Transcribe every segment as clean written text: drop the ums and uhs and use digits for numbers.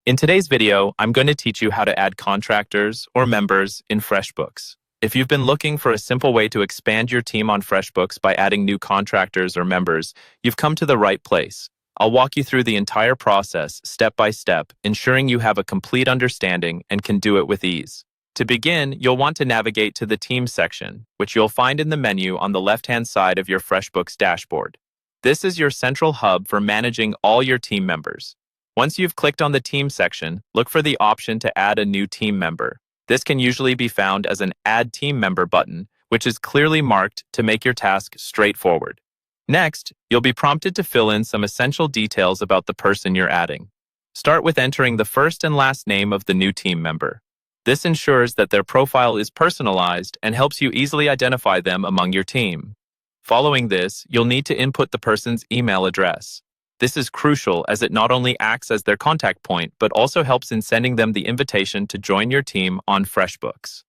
In today's video, I'm going to teach you how to add contractors or members in Freshbooks. If you've been looking for a simple way to expand your team on Freshbooks by adding new contractors or members, you've come to the right place. I'll walk you through the entire process, step by step, ensuring you have a complete understanding and can do it with ease. To begin, you'll want to navigate to the Teams section, which you'll find in the menu on the left-hand side of your Freshbooks dashboard. This is your central hub for managing all your team members. Once you've clicked on the Team section, look for the option to add a new team member. This can usually be found as an Add Team Member button, which is clearly marked to make your task straightforward. Next, you'll be prompted to fill in some essential details about the person you're adding. Start with entering the first and last name of the new team member. This ensures that their profile is personalized and helps you easily identify them among your team. Following this, you'll need to input the person's email address. This is crucial as it not only acts as their contact point, but also helps in sending them the invitation to join your team on Freshbooks.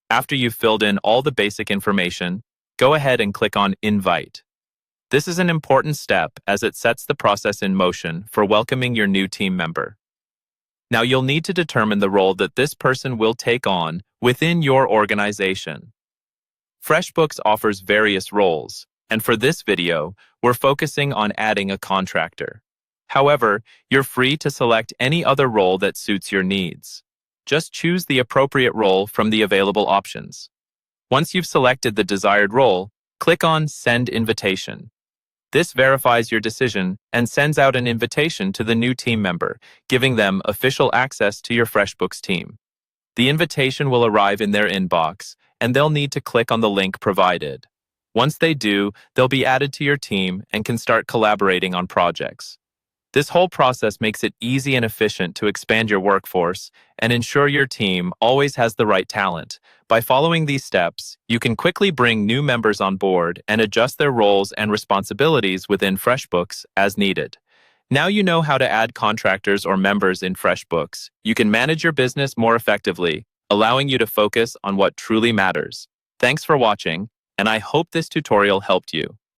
After you've filled in all the basic information, go ahead and click on Invite. This is an important step as it sets the process in motion for welcoming your new team member. Now you'll need to determine the role that this person will take on within your organization. Freshbooks offers various roles, and for this video, we're focusing on adding a contractor. However, you're free to select any other role that suits your needs. Just choose the appropriate role from the available options. Once you've selected the desired role, click on Send Invitation. This verifies your decision and sends out an invitation to the new team member, giving them official access to your Freshbooks team. The invitation will arrive in their inbox, and they'll need to click on the link provided. Once they do, they'll be added to your team and can start collaborating on projects. This whole process makes it easy and efficient to expand your workforce and ensure your team always has the right talent. By following these steps, you can quickly bring new members on board and adjust their roles and responsibilities within Freshbooks as needed. Now you know how to add contractors or members in Freshbooks. You can manage your business more effectively, allowing you to focus on what truly matters. Thanks for watching, and I hope this tutorial helped you.